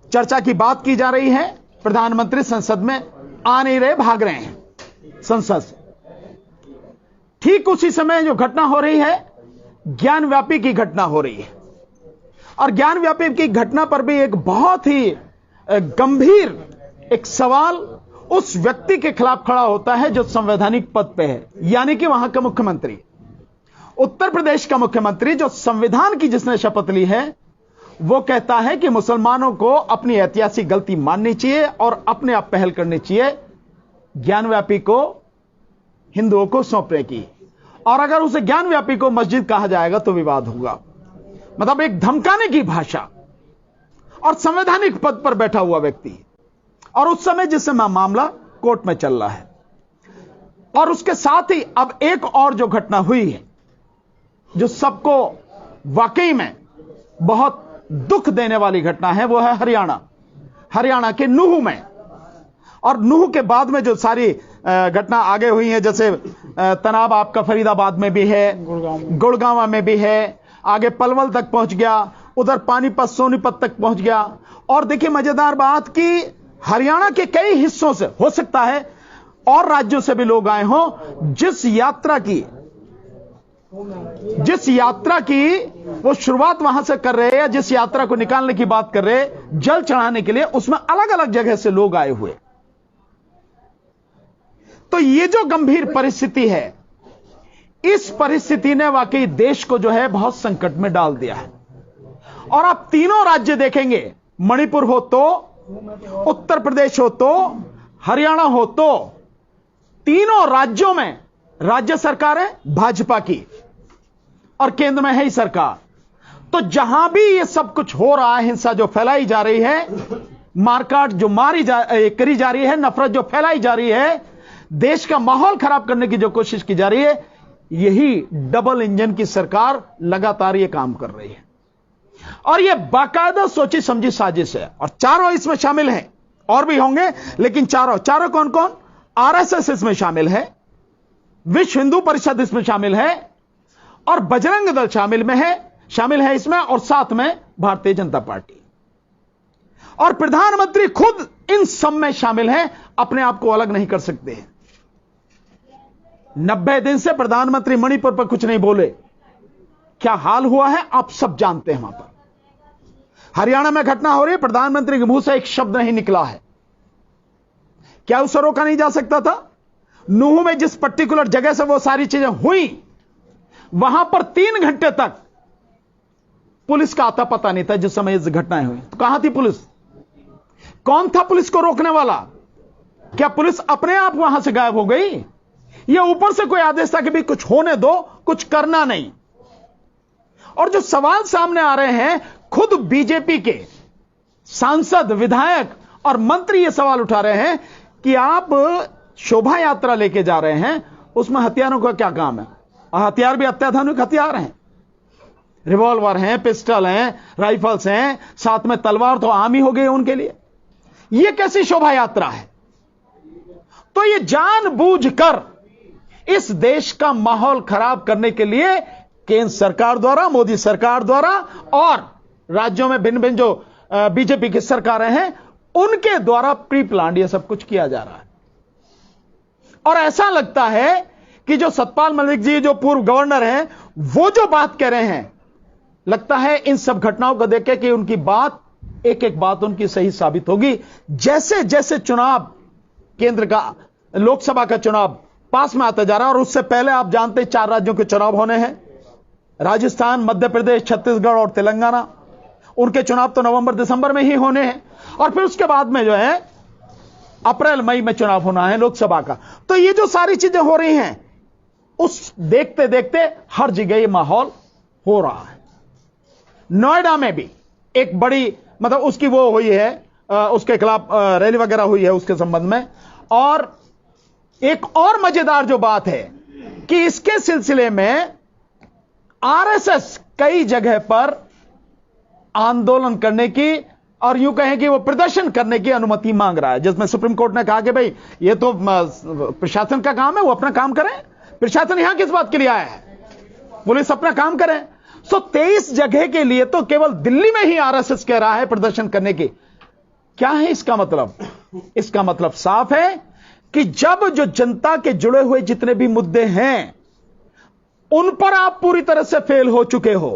चर्चा की बात की जा रही है। प्रधानमंत्री संसद में आ नहीं रहे, भाग रहे हैं संसद से। ठीक उसी समय जो घटना हो रही है, ज्ञानव्यापी की घटना हो रही है, और ज्ञानव्यापी की घटना पर भी एक बहुत ही गंभीर एक सवाल उस व्यक्ति के खिलाफ खड़ा होता है जो संवैधानिक पद पे है, यानी कि वहां का मुख्यमंत्री, उत्तर प्रदेश का मुख्यमंत्री, जो संविधान की जिसने शपथ ली है। वो कहता है कि मुसलमानों को अपनी ऐतिहासिक गलती माननी चाहिए और अपने आप पहल करनी चाहिए ज्ञानव्यापी को हिंदुओं को सौंपने की, और अगर उसे ज्ञानव्यापी को मस्जिद कहा जाएगा तो विवाद होगा। मतलब एक धमकाने की भाषा, और संवैधानिक पद पर बैठा हुआ व्यक्ति, और उस समय जिस समय मामला कोर्ट में चल रहा है। और उसके साथ ही अब एक और जो घटना हुई है जो सबको वाकई में बहुत दुख देने वाली घटना है, वो है हरियाणा के नूह में। और नूह के बाद में जो सारी घटना आगे हुई है, जैसे तनाव आपका फरीदाबाद में भी है, गुड़गांव में भी है, आगे पलवल तक पहुंच गया, उधर पानीपत सोनीपत तक पहुंच गया। और देखिए मजेदार बात कि हरियाणा के कई हिस्सों से, हो सकता है और राज्यों से भी लोग आए हों, जिस यात्रा की वो शुरुआत वहां से कर रहे हैं, जिस यात्रा को निकालने की बात कर रहे हैं जल चढ़ाने के लिए, उसमें अलग अलग जगह से लोग आए हुए। तो ये जो गंभीर परिस्थिति है, इस परिस्थिति ने वाकई देश को जो है बहुत संकट में डाल दिया है। और आप तीनों राज्य देखेंगे, मणिपुर हो तो, उत्तर प्रदेश हो तो, हरियाणा हो तो, तीनों राज्यों में राज्य सरकारें भाजपा की और केंद्र में है ही सरकार। तो जहां भी ये सब कुछ हो रहा है, हिंसा जो फैलाई जा रही है, मारकाट जो करी जा रही है, नफरत जो फैलाई जा रही है, देश का माहौल खराब करने की जो कोशिश की जा रही है, यही डबल इंजन की सरकार लगातार ये काम कर रही है। और ये बाकायदा सोची समझी साजिश है, और चारों इसमें शामिल हैं, और भी होंगे, लेकिन चारों कौन कौन? आरएसएस इसमें शामिल है, विश्व हिंदू परिषद इसमें शामिल है, और बजरंग दल शामिल है इसमें, और साथ में भारतीय जनता पार्टी। और प्रधानमंत्री खुद इन सब में शामिल है, अपने आप को अलग नहीं कर सकते हैं। 90 दिन से प्रधानमंत्री मणिपुर पर कुछ नहीं बोले। क्या हाल हुआ है आप सब जानते हैं। वहां पर हरियाणा में घटना हो रही है, प्रधानमंत्री के मुंह से एक शब्द नहीं निकला है। क्या उसे रोका नहीं जा सकता था? नूह में जिस पर्टिकुलर जगह से वो सारी चीजें हुई, वहां पर 3 घंटे तक पुलिस का आता पता नहीं था। जिस समय इस घटनाएं हुई तो कहां थी पुलिस? कौन था पुलिस को रोकने वाला? क्या पुलिस अपने आप वहां से गायब हो गई? यह ऊपर से कोई आदेश था कि भी कुछ होने दो, कुछ करना नहीं। और जो सवाल सामने आ रहे हैं, खुद बीजेपी के सांसद, विधायक और मंत्री यह सवाल उठा रहे हैं कि आप शोभा यात्रा लेके जा रहे हैं, उसमें हथियारों का क्या काम है? हथियार भी अत्याधुनिक हथियार हैं, रिवॉल्वर हैं, पिस्टल हैं, राइफल्स हैं, साथ में तलवार तो आम ही हो गई उनके लिए। यह कैसी शोभा यात्रा है? तो यह जानबूझकर इस देश का माहौल खराब करने के लिए केंद्र सरकार द्वारा, मोदी सरकार द्वारा, और राज्यों में भिन्न भिन्न जो बीजेपी की सरकारें हैं, उनके द्वारा प्री प्लान यह सब कुछ किया जा रहा है। और ऐसा लगता है कि जो सतपाल मलिक जी, जो पूर्व गवर्नर हैं, वो जो बात कह रहे हैं, लगता है इन सब घटनाओं को देख के कि उनकी बात, एक एक बात उनकी सही साबित होगी। जैसे जैसे चुनाव, केंद्र का लोकसभा का चुनाव पास में आता जा रहा है, और उससे पहले आप जानते हैं 4 राज्यों के चुनाव होने हैं, राजस्थान, मध्य प्रदेश, छत्तीसगढ़ और तेलंगाना। उनके चुनाव तो नवंबर दिसंबर में ही होने हैं, और फिर उसके बाद में जो है अप्रैल मई में चुनाव होना है लोकसभा का। तो ये जो सारी चीजें हो रही हैं, उस देखते देखते हर जगह ये माहौल हो रहा है। नोएडा में भी एक बड़ी, मतलब उसकी वो हुई है, उसके खिलाफ रैली वगैरह हुई है उसके संबंध में। और एक और मजेदार जो बात है कि इसके सिलसिले में आरएसएस कई जगह पर आंदोलन करने की, और यूं कहें कि वो प्रदर्शन करने की अनुमति मांग रहा है, जिसमें सुप्रीम कोर्ट ने कहा कि भाई ये तो प्रशासन का काम है, वो अपना काम करें। प्रशासन यहां किस बात के लिए आया है? पुलिस अपना काम करे। 23 जगह के लिए तो केवल दिल्ली में ही आरएसएस कह रहा है प्रदर्शन करने की। क्या है इसका मतलब? इसका मतलब साफ है कि जब जो जनता के जुड़े हुए जितने भी मुद्दे हैं उन पर आप पूरी तरह से फेल हो चुके हो।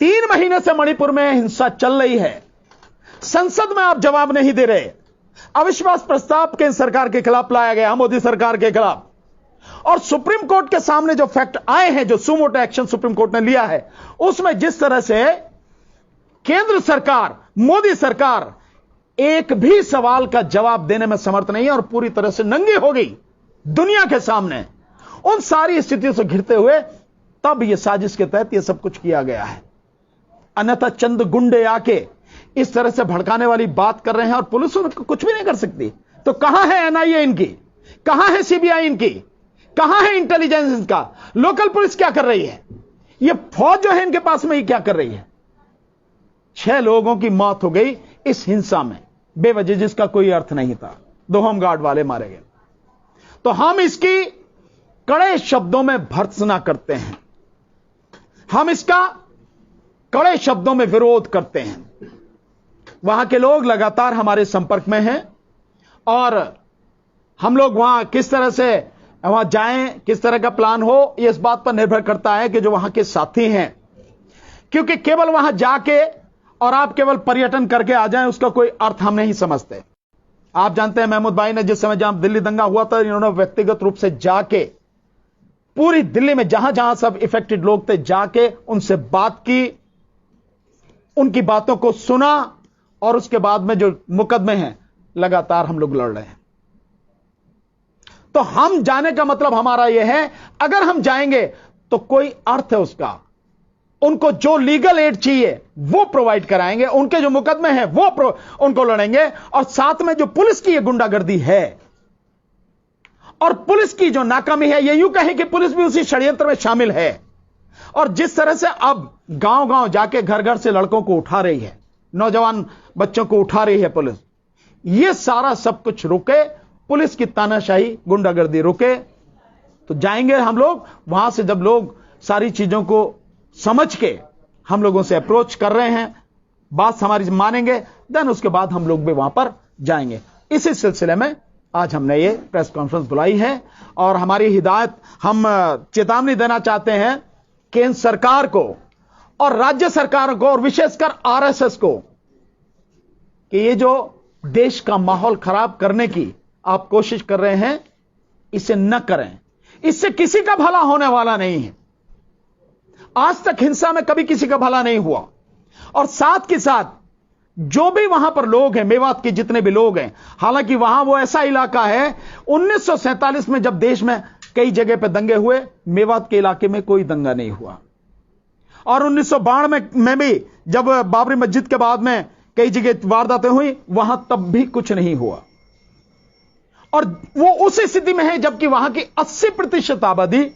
3 महीने से मणिपुर में हिंसा चल रही है, संसद में आप जवाब नहीं दे रहे, अविश्वास प्रस्ताव केंद्र सरकार के खिलाफ लाया गया, मोदी सरकार के खिलाफ, और सुप्रीम कोर्ट के सामने जो फैक्ट आए हैं, जो सुमोटो एक्शन सुप्रीम कोर्ट ने लिया है, उसमें जिस तरह से केंद्र सरकार, मोदी सरकार एक भी सवाल का जवाब देने में समर्थ नहीं है और पूरी तरह से नंगी हो गई दुनिया के सामने, उन सारी स्थितियों से घिरते हुए तब यह साजिश के तहत यह सब कुछ किया गया है। अन्यथा चंद गुंडे आके इस तरह से भड़काने वाली बात कर रहे हैं और पुलिस उनको कुछ भी नहीं कर सकती। तो कहां है एनआईए इनकी, कहां है सीबीआई इनकी, कहां है इंटेलिजेंस इनका? लोकल पुलिस क्या कर रही है? यह फौज जो है इनके पास में, ये क्या कर रही है? 6 लोगों की मौत हो गई इस हिंसा में बेवजह, जिसका कोई अर्थ नहीं था। 2 होमगार्ड वाले मारे गए। तो हम इसकी कड़े शब्दों में भर्त्सना करते हैं, हम इसका कड़े शब्दों में विरोध करते हैं। वहां के लोग लगातार हमारे संपर्क में हैं और हम लोग वहां किस तरह से वहां जाएं, किस तरह का प्लान हो, यह इस बात पर निर्भर करता है कि जो वहां के साथी हैं, क्योंकि केवल वहां जाके और आप केवल पर्यटन करके आ जाएं उसका कोई अर्थ हम नहीं समझते। आप जानते हैं महमूद भाई ने जिस समय जहां दिल्ली दंगा हुआ था, इन्होंने व्यक्तिगत रूप से जाके पूरी दिल्ली में जहां जहां सब इफेक्टेड लोग थे जाके उनसे बात की, उनकी बातों को सुना और उसके बाद में जो मुकदमे हैं लगातार हम लोग लड़ रहे हैं। तो हम जाने का मतलब हमारा यह है, अगर हम जाएंगे तो कोई अर्थ है उसका, उनको जो लीगल एड चाहिए वो प्रोवाइड कराएंगे, उनके जो मुकदमे हैं वो उनको लड़ेंगे, और साथ में जो पुलिस की ये गुंडागर्दी है और पुलिस की जो नाकामी है, ये यूं कहें कि पुलिस भी उसी षड्यंत्र में शामिल है। और जिस तरह से अब गांव गांव जाके घर घर से लड़कों को उठा रही है, नौजवान बच्चों को उठा रही है पुलिस, ये सारा सब कुछ रुके, पुलिस की तानाशाही गुंडागर्दी रुके, तो जाएंगे हम लोग वहां से। जब लोग सारी चीजों को समझ के हम लोगों से अप्रोच कर रहे हैं, बात हमारी मानेंगे, देन उसके बाद हम लोग भी वहां पर जाएंगे। इसी सिलसिले में आज हमने ये प्रेस कॉन्फ्रेंस बुलाई है और हमारी हिदायत, हम चेतावनी देना चाहते हैं केंद्र सरकार को और राज्य सरकार को और विशेषकर आरएसएस को कि ये जो देश का माहौल खराब करने की आप कोशिश कर रहे हैं, इसे न करें। इससे किसी का भला होने वाला नहीं है। आज तक हिंसा में कभी किसी का भला नहीं हुआ। और साथ के साथ जो भी वहां पर लोग हैं, मेवात के जितने भी लोग हैं, हालांकि वहां वो ऐसा इलाका है, 1947 में जब देश में कई जगह पे दंगे हुए, मेवात के इलाके में कोई दंगा नहीं हुआ। और 1992 में भी जब बाबरी मस्जिद के बाद में कई जगह वारदातें हुई, वहां तब भी कुछ नहीं हुआ। और वो उस स्थिति में है जबकि वहां की 80% आबादी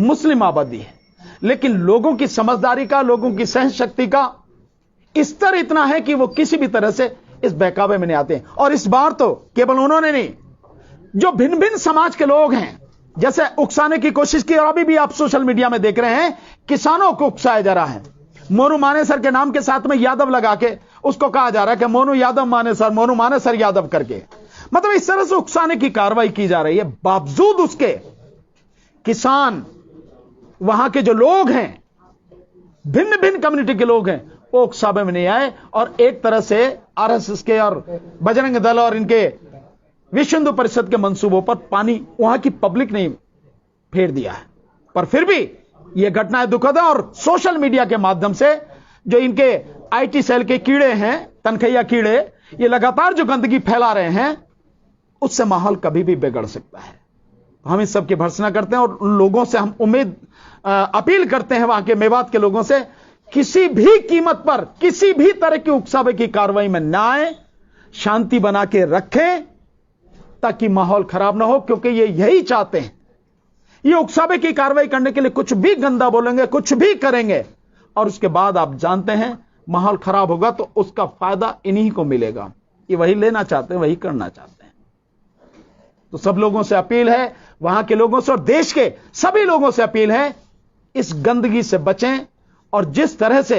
मुस्लिम आबादी है। लेकिन लोगों की समझदारी का, लोगों की सहन शक्ति का स्तर इतना है कि वो किसी भी तरह से इस बहकावे में नहीं आते। और इस बार तो केवल उन्होंने नहीं, जो भिन्न भिन्न समाज के लोग हैं, जैसे उकसाने की कोशिश की, और अभी भी आप सोशल मीडिया में देख रहे हैं किसानों को उकसाया जा रहा है। मोनू मानेसर के नाम के साथ में यादव लगा के उसको कहा जा रहा है कि मोनू यादव मानेसर, मोनू मानेसर यादव करके, मतलब इस तरह से उकसाने की कार्रवाई की जा रही है। बावजूद उसके किसान, वहां के जो लोग हैं, भिन्न भिन्न कम्युनिटी के लोग हैं, वो उकसावे में नहीं आए और एक तरह से आरएसएस के और बजरंग दल और इनके विश्व हिंदू परिषद के मंसूबों पर पानी वहां की पब्लिक ने फेर दिया है। पर फिर भी यह घटनाएं दुखद है और सोशल मीडिया के माध्यम से जो इनके आईटी सेल के कीड़े हैं, तनखैया कीड़े, ये लगातार जो गंदगी फैला रहे हैं, उससे माहौल कभी भी बिगड़ सकता है। हम इस सब की भर्त्सना करते हैं और उन लोगों से हम अपील करते हैं, वहां के मेवात के लोगों से, किसी भी कीमत पर किसी भी तरह की उकसावे की कार्रवाई में ना आए, शांति बना के रखें ताकि माहौल खराब ना हो। क्योंकि ये यही चाहते हैं, ये उकसावे की कार्रवाई करने के लिए कुछ भी गंदा बोलेंगे, कुछ भी करेंगे, और उसके बाद आप जानते हैं माहौल खराब होगा तो उसका फायदा इन्हीं को मिलेगा। ये वही लेना चाहते हैं, वही करना चाहते हैं। तो सब लोगों से अपील है, वहां के लोगों से और देश के सभी लोगों से अपील है, इस गंदगी से बचें और जिस तरह से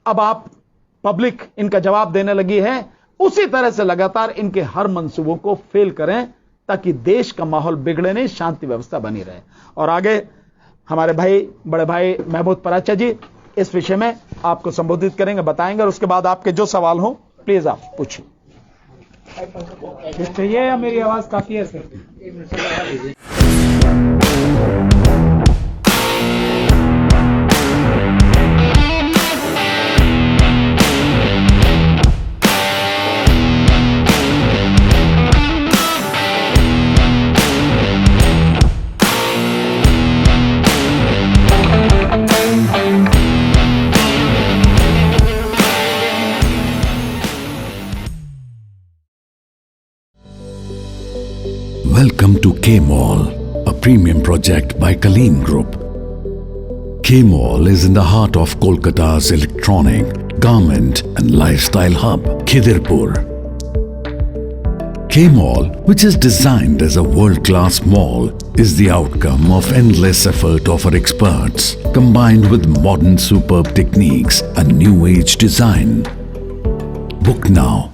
अब आप पब्लिक इनका जवाब देने लगी है, उसी तरह से लगातार इनके हर मंसूबों को फेल करें ताकि देश का माहौल बिगड़े नहीं, शांति व्यवस्था बनी रहे। और आगे हमारे भाई, बड़े भाई महमूद पराचा जी इस विषय में आपको संबोधित करेंगे, बताएंगे, और उसके बाद आपके जो सवाल हो प्लीज आप पूछिए। चाहिए या मेरी आवाज काफी है sir? Welcome to K-Mall, a premium project by Kaleen Group. K-Mall is in the heart of Kolkata's electronic, garment and lifestyle hub, Khidirpur. K-Mall, which is designed as a world-class mall, is the outcome of endless effort of our experts, combined with modern superb techniques and new age design. Book now